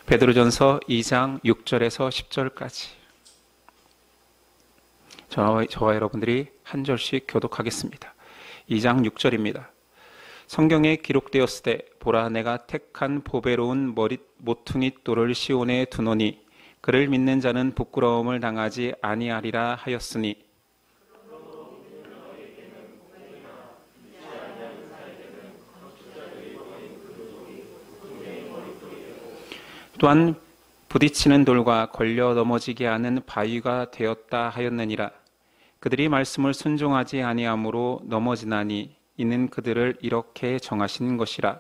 베드로전서 2장 6절에서 10절까지 저와 여러분들이 한 절씩 교독하겠습니다. 2장 6절입니다. 성경에 기록되었을 때 보라 내가 택한 보배로운 모퉁이 돌을 시온에 두노니 그를 믿는 자는 부끄러움을 당하지 아니하리라 하였으니 또한 부딪히는 돌과 걸려 넘어지게 하는 바위가 되었다 하였느니라. 그들이 말씀을 순종하지 아니함으로 넘어지나니 이는 그들을 이렇게 정하신 것이라.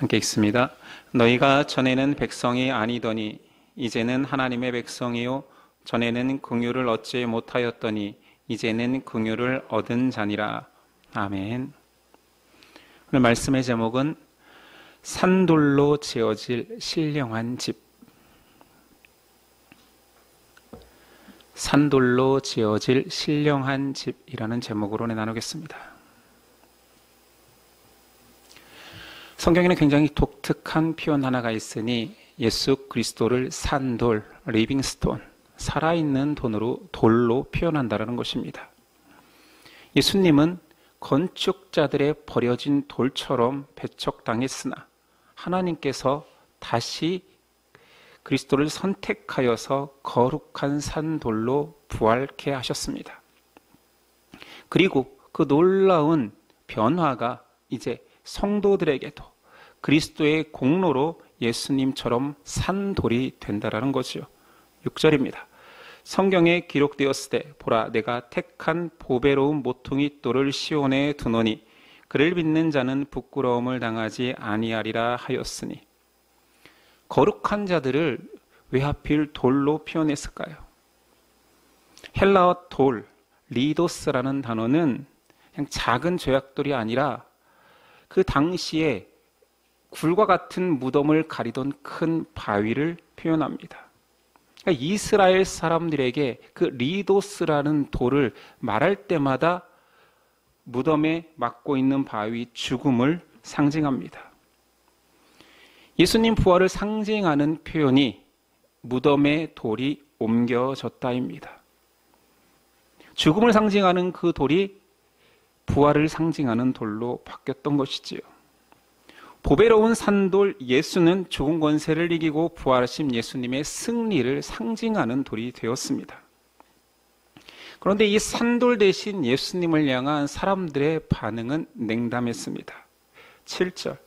함께 읽습니다. 너희가 전에는 백성이 아니더니 이제는 하나님의 백성이요 전에는 긍휼을 얻지 못하였더니 이제는 긍휼을 얻은 자니라. 아멘. 오늘 말씀의 제목은 산돌로 지어질 신령한 집. 산돌로 지어질 신령한 집이라는 제목으로 나누겠습니다. 성경에는 굉장히 독특한 표현 하나가 있으니 예수 그리스도를 산돌, 리빙스톤, 살아있는 돌로 표현한다는 것입니다. 예수님은 건축자들의 버려진 돌처럼 배척당했으나 하나님께서 다시 그리스도를 선택하여서 거룩한 산돌로 부활케 하셨습니다. 그리고 그 놀라운 변화가 이제 성도들에게도 그리스도의 공로로 예수님처럼 산돌이 된다라는 거죠. 6절입니다. 성경에 기록되었을 때 보라 내가 택한 보배로운 모퉁이 돌을 시온에 두노니 그를 믿는 자는 부끄러움을 당하지 아니하리라 하였으니. 거룩한 자들을 왜 하필 돌로 표현했을까요? 헬라어 돌, 리도스라는 단어는 그냥 작은 죄악돌이 아니라 그 당시에 굴과 같은 무덤을 가리던 큰 바위를 표현합니다. 그러니까 이스라엘 사람들에게 그 리도스라는 돌을 말할 때마다 무덤에 막고 있는 바위 죽음을 상징합니다. 예수님 부활을 상징하는 표현이 무덤의 돌이 옮겨졌다입니다. 죽음을 상징하는 그 돌이 부활을 상징하는 돌로 바뀌었던 것이지요. 보배로운 산돌 예수는 죽은 권세를 이기고 부활하신 예수님의 승리를 상징하는 돌이 되었습니다. 그런데 이 산돌 대신 예수님을 향한 사람들의 반응은 냉담했습니다. 7절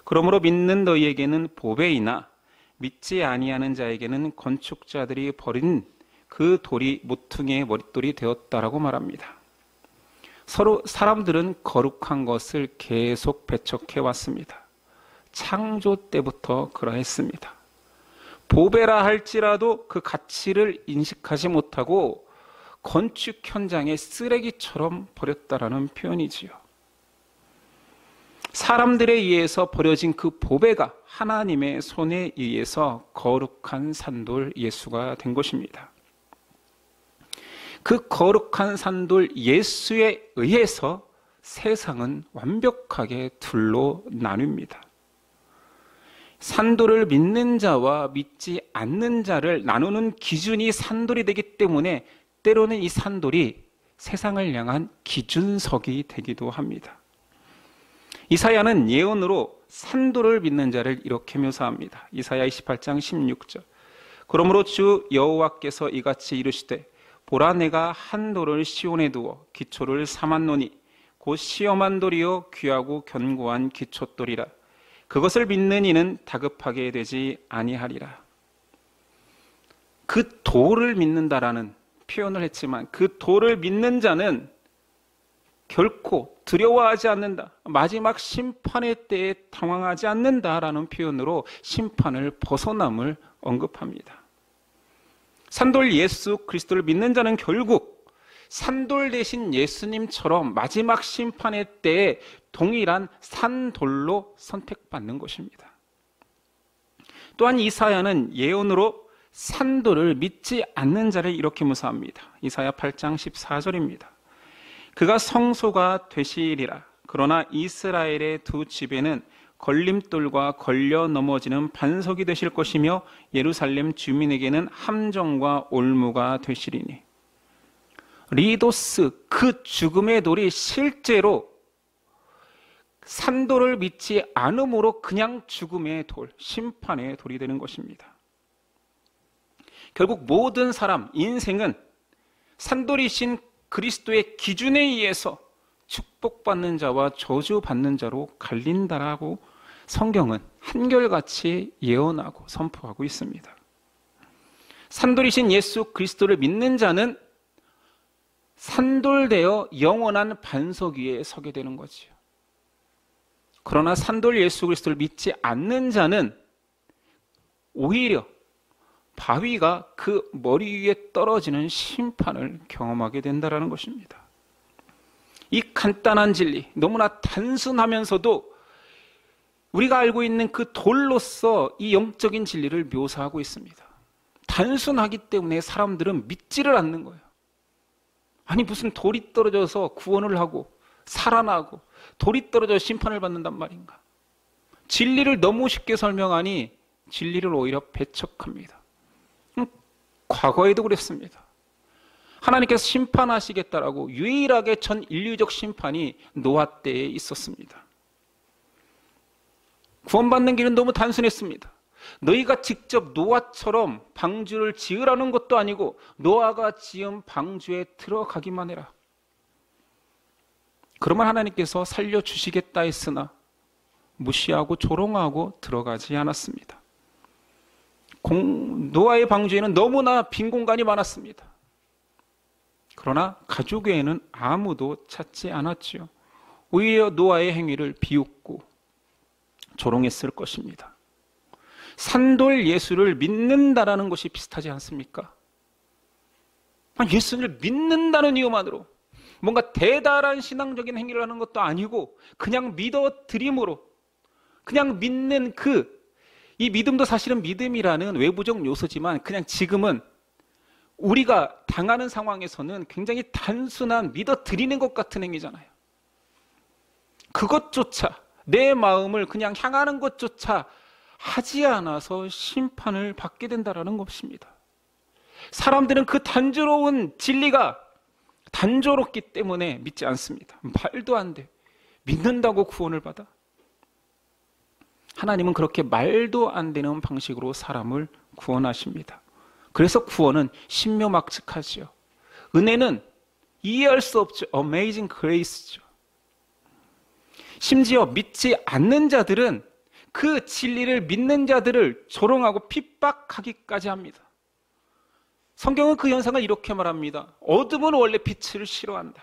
그러므로 믿는 너희에게는 보배이나 믿지 아니하는 자에게는 건축자들이 버린 그 돌이 모퉁이의 머릿돌이 되었다라고 말합니다. 서로 사람들은 거룩한 것을 계속 배척해 왔습니다. 창조 때부터 그러했습니다. 보배라 할지라도 그 가치를 인식하지 못하고 건축 현장에 쓰레기처럼 버렸다라는 표현이지요. 사람들에 의해서 버려진 그 보배가 하나님의 손에 의해서 거룩한 산돌 예수가 된 것입니다. 그 거룩한 산돌 예수에 의해서 세상은 완벽하게 둘로 나뉩니다. 산돌을 믿는 자와 믿지 않는 자를 나누는 기준이 산돌이 되기 때문에 때로는 이 산돌이 세상을 향한 기준석이 되기도 합니다. 이사야는 예언으로 산돌을 믿는 자를 이렇게 묘사합니다. 이사야 28장 16절 그러므로 주 여호와께서 이같이 이르시되 보라 내가 한 돌을 시온에 두어 기초를 삼았노니 곧 시험한 돌이요 귀하고 견고한 기초돌이라 그것을 믿는 이는 다급하게 되지 아니하리라. 그 돌을 믿는다라는 표현을 했지만 그 돌을 믿는 자는 결코 두려워하지 않는다. 마지막 심판의 때에 당황하지 않는다라는 표현으로 심판을 벗어남을 언급합니다. 산돌 예수 그리스도를 믿는 자는 결국 산돌 대신 예수님처럼 마지막 심판의 때에 동일한 산돌로 선택받는 것입니다. 또한 이사야는 예언으로 산돌을 믿지 않는 자를 이렇게 묘사합니다. 이사야 8장 14절입니다. 그가 성소가 되시리라. 그러나 이스라엘의 두 집에는 걸림돌과 걸려 넘어지는 반석이 되실 것이며 예루살렘 주민에게는 함정과 올무가 되시리니. 리도스, 그 죽음의 돌이 실제로 산돌을 믿지 않음으로 그냥 죽음의 돌, 심판의 돌이 되는 것입니다. 결국 모든 사람, 인생은 산돌이신 그리스도의 기준에 의해서 축복받는 자와 저주받는 자로 갈린다라고 성경은 한결같이 예언하고 선포하고 있습니다. 산돌이신 예수 그리스도를 믿는 자는 산돌되어 영원한 반석 위에 서게 되는 거지요. 그러나 산돌 예수 그리스도를 믿지 않는 자는 오히려 바위가 그 머리 위에 떨어지는 심판을 경험하게 된다는 것입니다. 이 간단한 진리, 너무나 단순하면서도 우리가 알고 있는 그 돌로서 이 영적인 진리를 묘사하고 있습니다. 단순하기 때문에 사람들은 믿지를 않는 거예요. 아니 무슨 돌이 떨어져서 구원을 하고 살아나고 돌이 떨어져 심판을 받는단 말인가. 진리를 너무 쉽게 설명하니 진리를 오히려 배척합니다. 과거에도 그랬습니다. 하나님께서 심판하시겠다라고 유일하게 전 인류적 심판이 노아 때에 있었습니다. 구원받는 길은 너무 단순했습니다. 너희가 직접 노아처럼 방주를 지으라는 것도 아니고 노아가 지은 방주에 들어가기만 해라. 그러면 하나님께서 살려주시겠다 했으나 무시하고 조롱하고 들어가지 않았습니다. 노아의 방주에는 너무나 빈 공간이 많았습니다. 그러나 가족 외에는 아무도 찾지 않았지요. 오히려 노아의 행위를 비웃고 조롱했을 것입니다. 산돌 예수를 믿는다라는 것이 비슷하지 않습니까? 예수를 믿는다는 이유만으로 뭔가 대단한 신앙적인 행위를 하는 것도 아니고 그냥 믿어드림으로 그냥 믿는 이 믿음도 사실은 믿음이라는 외부적 요소지만 그냥 지금은 우리가 당하는 상황에서는 굉장히 단순한 믿어드리는 것 같은 행위잖아요. 그것조차 내 마음을 그냥 향하는 것조차 하지 않아서 심판을 받게 된다는 것입니다. 사람들은 그 단조로운 진리가 단조롭기 때문에 믿지 않습니다. 말도 안 돼. 믿는다고 구원을 받아? 하나님은 그렇게 말도 안 되는 방식으로 사람을 구원하십니다. 그래서 구원은 신묘막측하지요. 은혜는 이해할 수 없죠. Amazing Grace죠. 심지어 믿지 않는 자들은 그 진리를 믿는 자들을 조롱하고 핍박하기까지 합니다. 성경은 그 현상을 이렇게 말합니다. 어둠은 원래 빛을 싫어한다.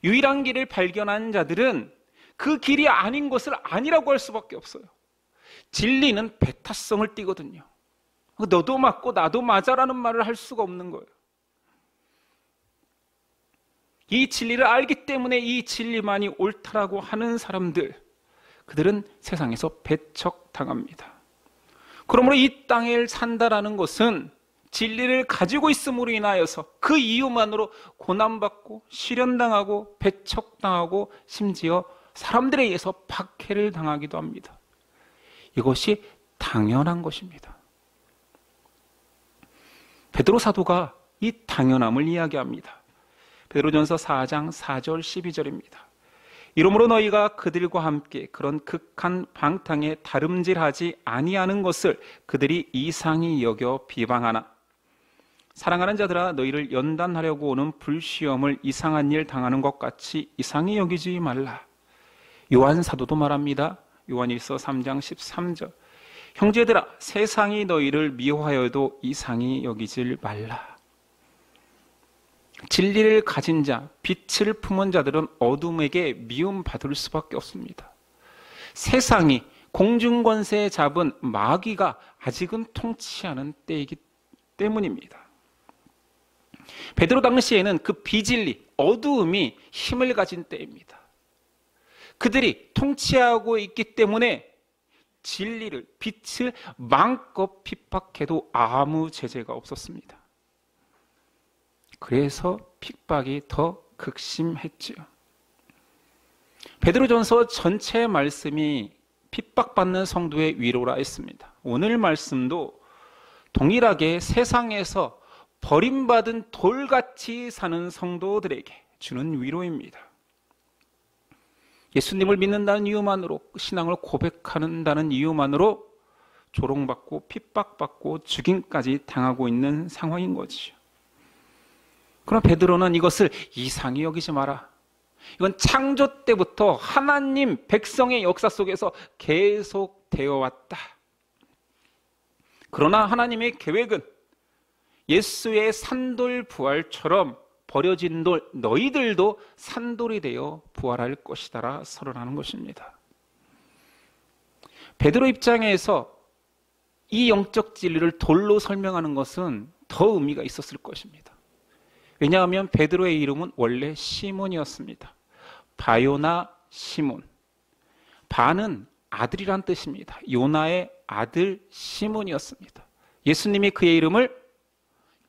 유일한 길을 발견한 자들은 그 길이 아닌 것을 아니라고 할 수밖에 없어요. 진리는 배타성을 띠거든요. 너도 맞고 나도 맞아라는 말을 할 수가 없는 거예요. 이 진리를 알기 때문에 이 진리만이 옳다라고 하는 사람들, 그들은 세상에서 배척당합니다. 그러므로 이 땅에 산다라는 것은 진리를 가지고 있음으로 인하여서 그 이유만으로 고난받고 시련당하고 배척당하고 심지어 사람들에 의해서 박해를 당하기도 합니다. 이것이 당연한 것입니다. 베드로 사도가 이 당연함을 이야기합니다. 베드로전서 4장 4절 12절입니다. 이러므로 너희가 그들과 함께 그런 극한 방탕에 다름질하지 아니하는 것을 그들이 이상히 여겨 비방하나 사랑하는 자들아 너희를 연단하려고 오는 불시험을 이상한 일 당하는 것 같이 이상히 여기지 말라. 요한 사도도 말합니다. 요한일서 3장 13절. 형제들아 세상이 너희를 미워하여도 이상히 여기질 말라. 진리를 가진 자, 빛을 품은 자들은 어둠에게 미움받을 수밖에 없습니다. 세상이 공중권세에 잡은 마귀가 아직은 통치하는 때이기 때문입니다. 베드로 당시에는 그 비진리, 어두움이 힘을 가진 때입니다. 그들이 통치하고 있기 때문에 진리를, 빛을 마음껏 핍박해도 아무 제재가 없었습니다. 그래서 핍박이 더 극심했지요. 베드로전서 전체 말씀이 핍박받는 성도의 위로라 했습니다. 오늘 말씀도 동일하게 세상에서 버림받은 돌같이 사는 성도들에게 주는 위로입니다. 예수님을 믿는다는 이유만으로, 신앙을 고백한다는 이유만으로 조롱받고 핍박받고 죽임까지 당하고 있는 상황인 거지요. 그러나 베드로는 이것을 이상히 여기지 마라. 이건 창조 때부터 하나님 백성의 역사 속에서 계속 되어 왔다. 그러나 하나님의 계획은 예수의 산돌 부활처럼 버려진 돌, 너희들도 산돌이 되어 부활할 것이다라 선언하는 것입니다. 베드로 입장에서 이 영적 진리를 돌로 설명하는 것은 더 의미가 있었을 것입니다. 왜냐하면 베드로의 이름은 원래 시몬이었습니다. 바요나 시몬. 바는 아들이란 뜻입니다. 요나의 아들 시몬이었습니다. 예수님이 그의 이름을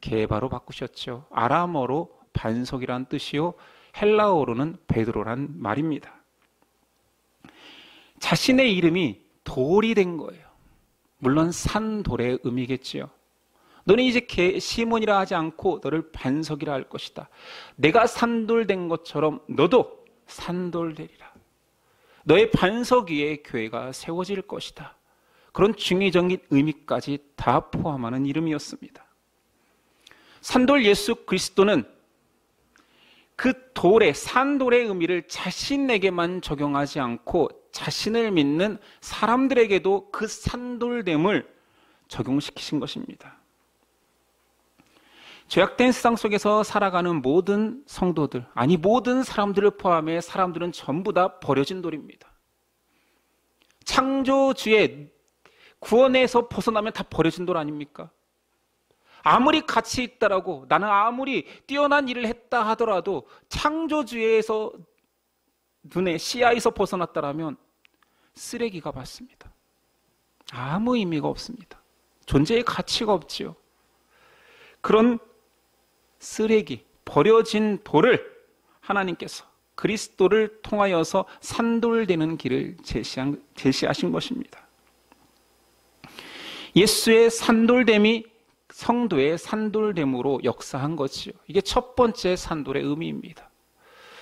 게바로 바꾸셨죠. 아람어로 반석이란 뜻이요, 헬라어로는 베드로란 말입니다. 자신의 이름이 돌이 된 거예요. 물론 산돌의 의미겠지요. 너는 이제 시몬이라 하지 않고 너를 반석이라 할 것이다. 내가 산돌 된 것처럼 너도 산돌 되리라. 너의 반석 위에 교회가 세워질 것이다. 그런 중의적인 의미까지 다 포함하는 이름이었습니다. 산돌 예수 그리스도는 그 돌의, 산돌의 의미를 자신에게만 적용하지 않고 자신을 믿는 사람들에게도 그 산돌됨을 적용시키신 것입니다. 죄악된 세상 속에서 살아가는 모든 성도들, 아니 모든 사람들을 포함해 사람들은 전부 다 버려진 돌입니다. 창조주의 구원에서 벗어나면 다 버려진 돌 아닙니까? 아무리 가치 있다라고, 나는 아무리 뛰어난 일을 했다 하더라도 창조주에서 눈에 시야에서 벗어났다라면 쓰레기가 맞습니다. 아무 의미가 없습니다. 존재의 가치가 없지요. 그런 쓰레기, 버려진 돌을 하나님께서 그리스도를 통하여서 산돌되는 길을 제시하신 것입니다. 예수의 산돌됨이 성도의 산돌됨으로 역사한 것이요. 이게 첫 번째 산돌의 의미입니다.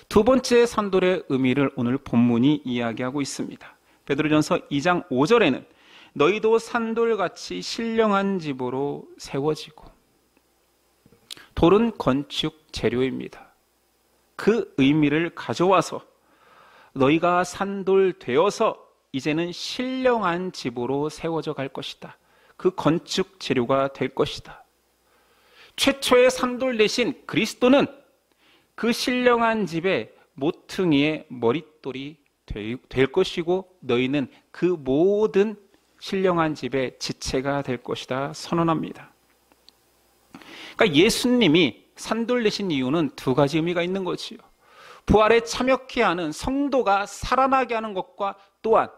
두 번째 산돌의 의미를 오늘 본문이 이야기하고 있습니다. 베드로전서 2장 5절에는 너희도 산돌같이 신령한 집으로 세워지고, 돌은 건축 재료입니다. 그 의미를 가져와서 너희가 산돌 되어서 이제는 신령한 집으로 세워져 갈 것이다. 그 건축 재료가 될 것이다. 최초의 산돌 대신 그리스도는 그 신령한 집의 모퉁이의 머릿돌이 될 것이고 너희는 그 모든 신령한 집의 지체가 될 것이다 선언합니다. 그러니까 예수님이 산돌 되신 이유는 두 가지 의미가 있는 거지요. 부활에 참여케 하는 성도가 살아나게 하는 것과 또한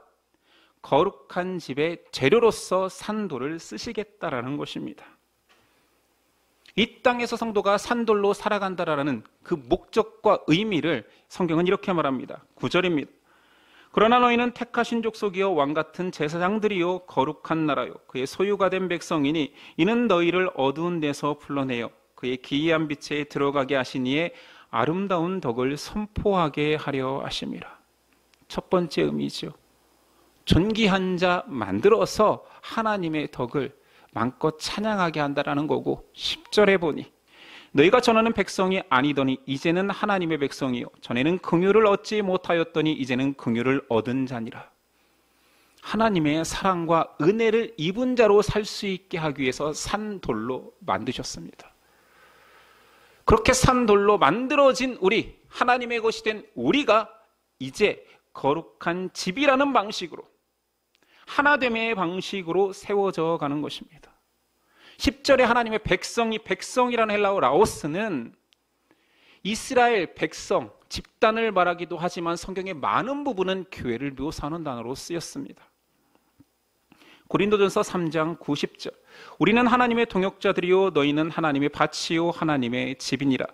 거룩한 집의 재료로서 산돌을 쓰시겠다라는 것입니다. 이 땅에서 성도가 산돌로 살아간다라는 그 목적과 의미를 성경은 이렇게 말합니다. 9절입니다. 그러나 너희는 택하신 족속이요 왕같은 제사장들이요 거룩한 나라요 그의 소유가 된 백성이니 이는 너희를 어두운 데서 불러내어 그의 기이한 빛에 들어가게 하시니에 아름다운 덕을 선포하게 하려 하심이라. 첫 번째 의미죠. 존귀한 자 만들어서 하나님의 덕을 마음껏 찬양하게 한다라는 거고, 10절에 보니 너희가 전에는 백성이 아니더니 이제는 하나님의 백성이요 전에는 긍휼을 얻지 못하였더니 이제는 긍휼을 얻은 자니라. 하나님의 사랑과 은혜를 입은 자로 살 수 있게 하기 위해서 산돌로 만드셨습니다. 그렇게 산돌로 만들어진 우리, 하나님의 것이 된 우리가 이제 거룩한 집이라는 방식으로, 하나됨의 방식으로 세워져 가는 것입니다. 10절에 하나님의 백성이, 백성이라는 헬라어 라오스는 이스라엘 백성, 집단을 말하기도 하지만 성경의 많은 부분은 교회를 묘사하는 단어로 쓰였습니다. 고린도전서 3장 90절. 우리는 하나님의 동역자들이요 너희는 하나님의 밭이요 하나님의 집이니라.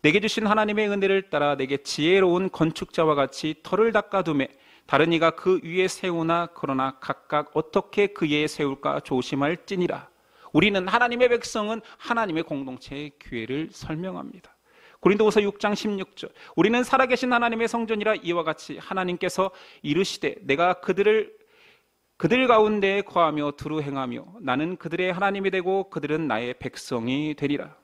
내게 주신 하나님의 은혜를 따라 내게 지혜로운 건축자와 같이 터를 닦아두매 다른 이가 그 위에 세우나 그러나 각각 어떻게 그 위에 세울까 조심할지니라. 우리는 하나님의 백성은 하나님의 공동체의 교회를 설명합니다. 고린도후서 6장 16절. 우리는 살아계신 하나님의 성전이라 이와 같이 하나님께서 이르시되 내가 그들 가운데에 거하며 두루 행하며 나는 그들의 하나님이 되고 그들은 나의 백성이 되리라.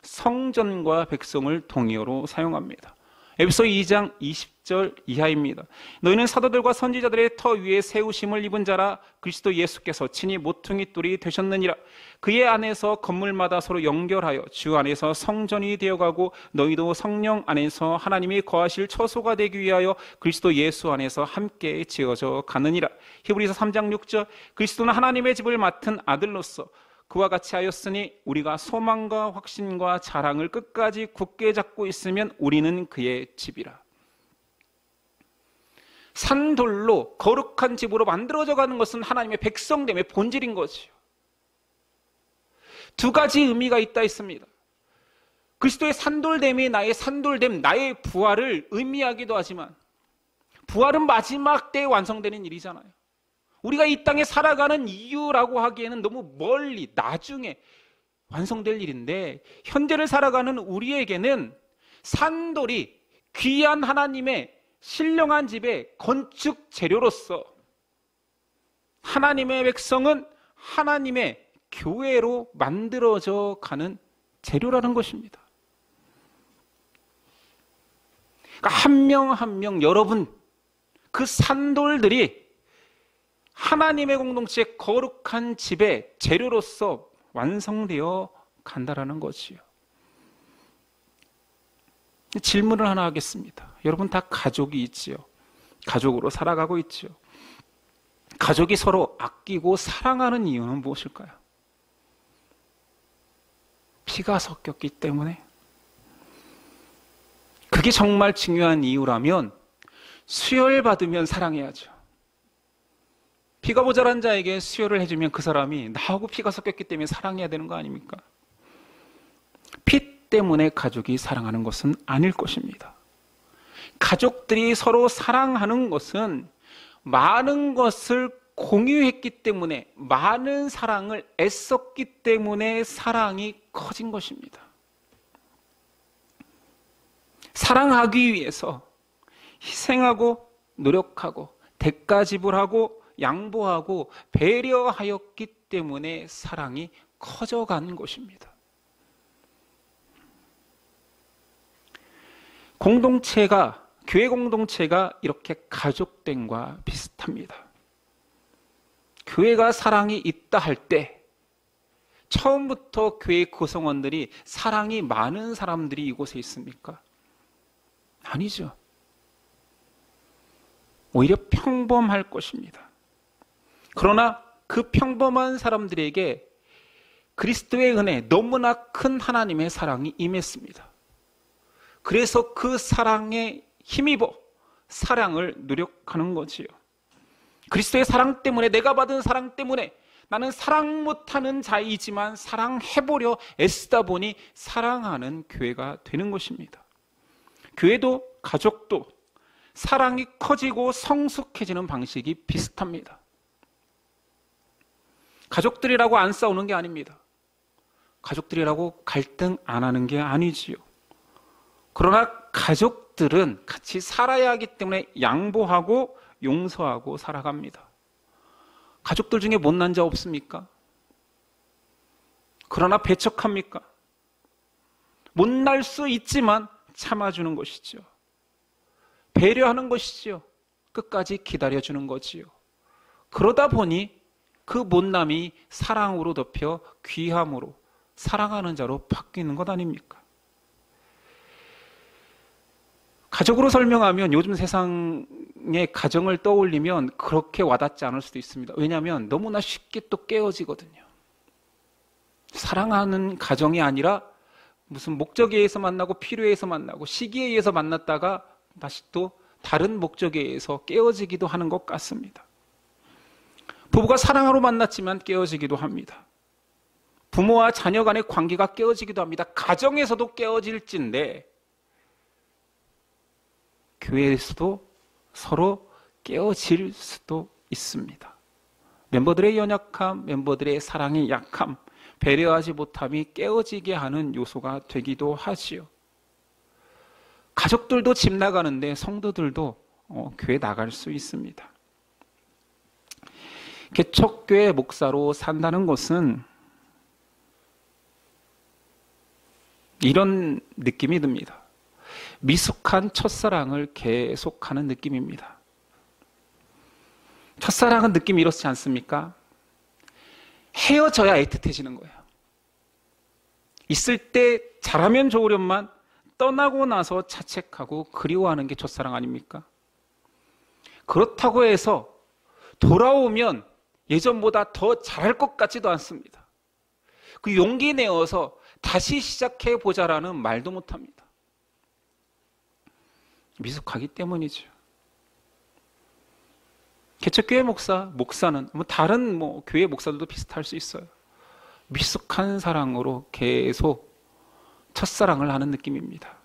성전과 백성을 동의어로 사용합니다. 에베소 2장 20절 이하입니다. 너희는 사도들과 선지자들의 터 위에 세우심을 입은 자라. 그리스도 예수께서 친히 모퉁이 돌이 되셨느니라. 그의 안에서 건물마다 서로 연결하여 주 안에서 성전이 되어가고 너희도 성령 안에서 하나님이 거하실 처소가 되기 위하여 그리스도 예수 안에서 함께 지어져 가느니라. 히브리서 3장 6절. 그리스도는 하나님의 집을 맡은 아들로서 그와 같이 하였으니 우리가 소망과 확신과 자랑을 끝까지 굳게 잡고 있으면 우리는 그의 집이라. 산돌로 거룩한 집으로 만들어져 가는 것은 하나님의 백성됨의 본질인 것이요. 두 가지 의미가 있다 했습니다. 그리스도의 산돌됨이 나의 산돌됨, 나의 부활을 의미하기도 하지만 부활은 마지막 때에 완성되는 일이잖아요. 우리가 이 땅에 살아가는 이유라고 하기에는 너무 멀리 나중에 완성될 일인데 현재를 살아가는 우리에게는 산돌이 귀한 하나님의 신령한 집의 건축 재료로서 하나님의 백성은 하나님의 교회로 만들어져 가는 재료라는 것입니다. 그러니까 한 명 한 명 여러분 그 산돌들이 하나님의 공동체의 거룩한 집의 재료로서 완성되어 간다라는 것이요. 질문을 하나 하겠습니다. 여러분 다 가족이 있지요. 가족으로 살아가고 있지요. 가족이 서로 아끼고 사랑하는 이유는 무엇일까요? 피가 섞였기 때문에. 그게 정말 중요한 이유라면 수혈받으면 사랑해야죠. 피가 모자란 자에게 수혈을 해주면 그 사람이 나하고 피가 섞였기 때문에 사랑해야 되는 거 아닙니까? 피 때문에 가족이 사랑하는 것은 아닐 것입니다. 가족들이 서로 사랑하는 것은 많은 것을 공유했기 때문에, 많은 사랑을 애썼기 때문에 사랑이 커진 것입니다. 사랑하기 위해서 희생하고 노력하고 대가 지불하고 양보하고 배려하였기 때문에 사랑이 커져간 것입니다. 공동체가, 교회 공동체가 이렇게 가족됨과 비슷합니다. 교회가 사랑이 있다 할 때 처음부터 교회 구성원들이 사랑이 많은 사람들이 이곳에 있습니까? 아니죠. 오히려 평범할 것입니다. 그러나 그 평범한 사람들에게 그리스도의 은혜, 너무나 큰 하나님의 사랑이 임했습니다. 그래서 그 사랑에 힘입어 사랑을 누력하는 거지요. 그리스도의 사랑 때문에, 내가 받은 사랑 때문에 나는 사랑 못하는 자이지만 사랑해보려 애쓰다 보니 사랑하는 교회가 되는 것입니다. 교회도 가족도 사랑이 커지고 성숙해지는 방식이 비슷합니다. 가족들이라고 안 싸우는 게 아닙니다. 가족들이라고 갈등 안 하는 게 아니지요. 그러나 가족들은 같이 살아야 하기 때문에 양보하고 용서하고 살아갑니다. 가족들 중에 못난 자 없습니까? 그러나 배척합니까? 못날 수 있지만 참아주는 것이죠. 배려하는 것이지요. 끝까지 기다려주는 거지요. 그러다 보니 그 못남이 사랑으로 덮여 귀함으로 사랑하는 자로 바뀌는 것 아닙니까? 가족으로 설명하면 요즘 세상의 가정을 떠올리면 그렇게 와닿지 않을 수도 있습니다. 왜냐하면 너무나 쉽게 또 깨어지거든요. 사랑하는 가정이 아니라 무슨 목적에 의해서 만나고 필요에 의해서 만나고 시기에 의해서 만났다가 다시 또 다른 목적에 의해서 깨어지기도 하는 것 같습니다. 부부가 사랑하러 만났지만 깨어지기도 합니다. 부모와 자녀 간의 관계가 깨어지기도 합니다. 가정에서도 깨어질진데 교회에서도 서로 깨어질 수도 있습니다. 멤버들의 연약함, 멤버들의 사랑의 약함, 배려하지 못함이 깨어지게 하는 요소가 되기도 하지요. 가족들도 집 나가는데 성도들도 교회 나갈 수 있습니다. 개척교회 목사로 산다는 것은 이런 느낌이 듭니다. 미숙한 첫사랑을 계속하는 느낌입니다. 첫사랑은 느낌이 이렇지 않습니까? 헤어져야 애틋해지는 거예요. 있을 때 잘하면 좋으련만 떠나고 나서 자책하고 그리워하는 게 첫사랑 아닙니까? 그렇다고 해서 돌아오면 예전보다 더 잘할 것 같지도 않습니다. 그 용기 내어서 다시 시작해보자라는 말도 못합니다. 미숙하기 때문이죠. 개척교회 목사는 다른 교회 목사들도 비슷할 수 있어요. 미숙한 사랑으로 계속 첫사랑을 하는 느낌입니다.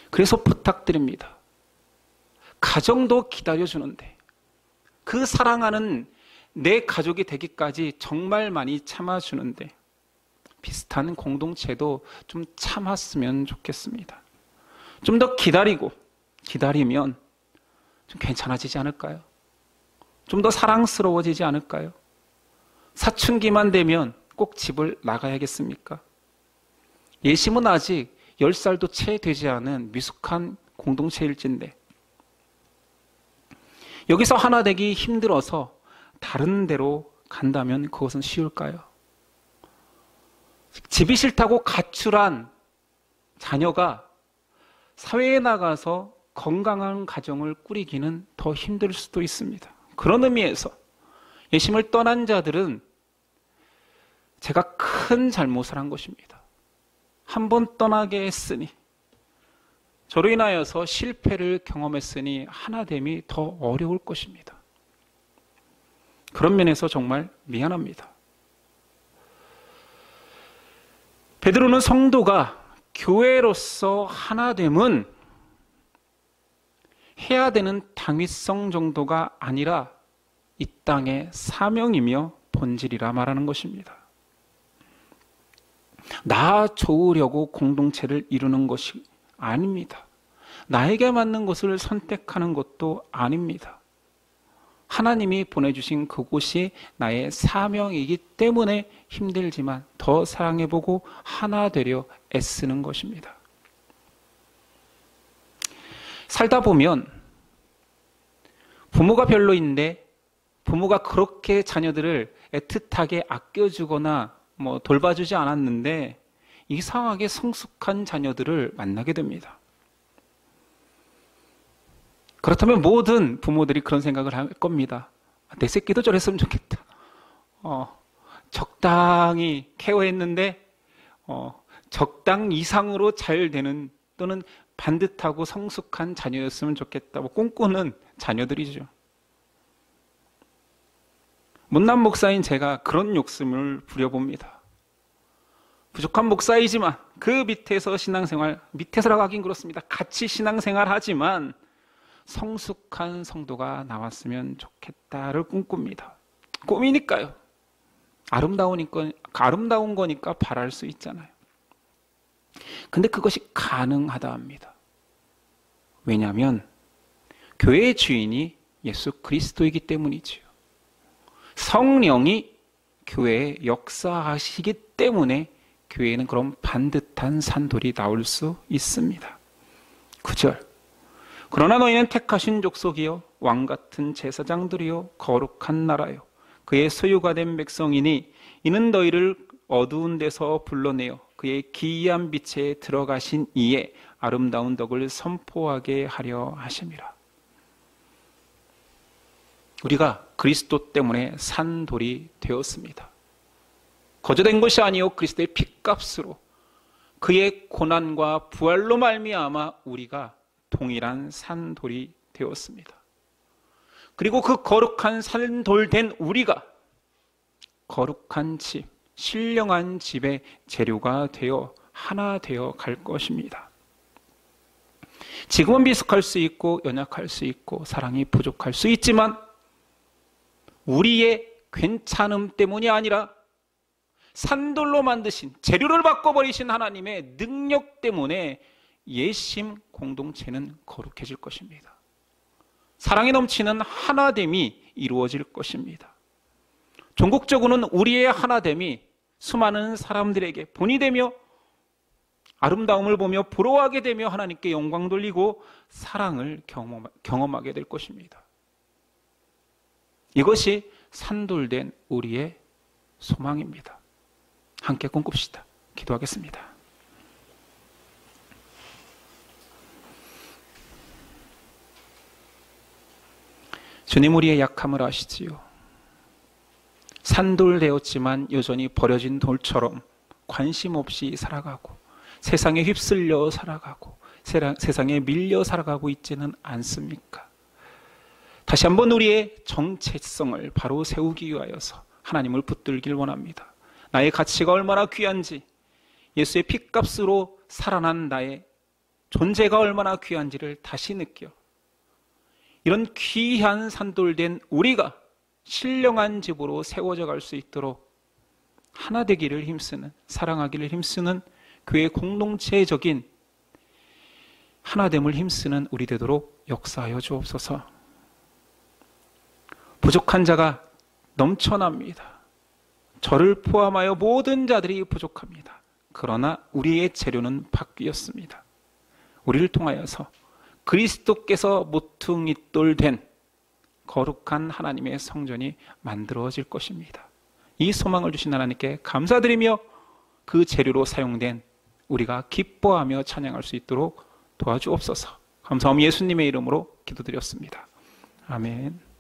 그래서 부탁드립니다. 가정도 기다려주는데 그 사랑하는 내 가족이 되기까지 정말 많이 참아주는데 비슷한 공동체도 좀 참았으면 좋겠습니다. 좀 더 기다리면 좀 괜찮아지지 않을까요? 좀 더 사랑스러워지지 않을까요? 사춘기만 되면 꼭 집을 나가야겠습니까? 예심은 아직 10살도 채 되지 않은 미숙한 공동체일진데 여기서 하나 되기 힘들어서 다른 데로 간다면 그것은 쉬울까요? 집이 싫다고 가출한 자녀가 사회에 나가서 건강한 가정을 꾸리기는 더 힘들 수도 있습니다. 그런 의미에서 예심을 떠난 자들은 제가 큰 잘못을 한 것입니다. 한 번 떠나게 했으니 저로 인하여서 실패를 경험했으니 하나됨이 더 어려울 것입니다. 그런 면에서 정말 미안합니다. 베드로는 성도가 교회로서 하나됨은 해야 되는 당위성 정도가 아니라 이 땅의 사명이며 본질이라 말하는 것입니다. 나 좋으려고 공동체를 이루는 것이 아닙니다. 나에게 맞는 것을 선택하는 것도 아닙니다. 하나님이 보내주신 그곳이 나의 사명이기 때문에 힘들지만 더 사랑해보고 하나 되려 애쓰는 것입니다. 살다 보면 부모가 별로인데 부모가 그렇게 자녀들을 애틋하게 아껴주거나 돌봐주지 않았는데 이상하게 성숙한 자녀들을 만나게 됩니다. 그렇다면 모든 부모들이 그런 생각을 할 겁니다. 내 새끼도 저랬으면 좋겠다. 적당히 케어했는데 적당 이상으로 잘 되는 또는 반듯하고 성숙한 자녀였으면 좋겠다. 꿈꾸는 자녀들이죠. 못난 목사인 제가 그런 욕심을 부려봅니다. 부족한 목사이지만 그 밑에서 신앙생활, 밑에서라고 하긴 그렇습니다. 같이 신앙생활 하지만 성숙한 성도가 나왔으면 좋겠다를 꿈꿉니다. 꿈이니까요. 아름다운 거니까 바랄 수 있잖아요. 근데 그것이 가능하다 합니다. 왜냐하면 교회의 주인이 예수 그리스도이기 때문이지요. 성령이 교회에 역사하시기 때문에 교회에는 그런 반듯한 산돌이 나올 수 있습니다. 9절. 그러나 너희는 택하신 족속이요 왕같은 제사장들이요 거룩한 나라요 그의 소유가 된 백성이니 이는 너희를 어두운 데서 불러내어 그의 기이한 빛에 들어가신 이에 아름다운 덕을 선포하게 하려 하심이라. 우리가 그리스도 때문에 산돌이 되었습니다. 거저된 것이 아니요 그리스도의 핏값으로 그의 고난과 부활로 말미암아 우리가 동일한 산돌이 되었습니다. 그리고 그 거룩한 산돌된 우리가 거룩한 집, 신령한 집의 재료가 되어 하나 되어 갈 것입니다. 지금은 미숙할 수 있고 연약할 수 있고 사랑이 부족할 수 있지만 우리의 괜찮음 때문이 아니라 산돌로 만드신, 재료를 바꿔버리신 하나님의 능력 때문에 예심 공동체는 거룩해질 것입니다. 사랑이 넘치는 하나됨이 이루어질 것입니다. 종국적으로는 우리의 하나됨이 수많은 사람들에게 본이 되며 아름다움을 보며 부러워하게 되며 하나님께 영광 돌리고 사랑을 경험하게 될 것입니다. 이것이 산돌된 우리의 소망입니다. 함께 꿈꿉시다. 기도하겠습니다. 주님, 우리의 약함을 아시지요. 산돌되었지만 여전히 버려진 돌처럼 관심 없이 살아가고 세상에 휩쓸려 살아가고 세상에 밀려 살아가고 있지는 않습니까? 다시 한번 우리의 정체성을 바로 세우기 위하여서 하나님을 붙들길 원합니다. 나의 가치가 얼마나 귀한지, 예수의 핏값으로 살아난 나의 존재가 얼마나 귀한지를 다시 느껴 이런 귀한 산돌된 우리가 신령한 집으로 세워져 갈 수 있도록 하나 되기를 힘쓰는, 사랑하기를 힘쓰는 교회 공동체적인 하나됨을 힘쓰는 우리 되도록 역사하여 주옵소서. 부족한 자가 넘쳐납니다. 저를 포함하여 모든 자들이 부족합니다. 그러나 우리의 재료는 바뀌었습니다. 우리를 통하여서 그리스도께서 모퉁이돌 된 거룩한 하나님의 성전이 만들어질 것입니다. 이 소망을 주신 하나님께 감사드리며 그 재료로 사용된 우리가 기뻐하며 찬양할 수 있도록 도와주옵소서. 감사함 예수님의 이름으로 기도드렸습니다. 아멘.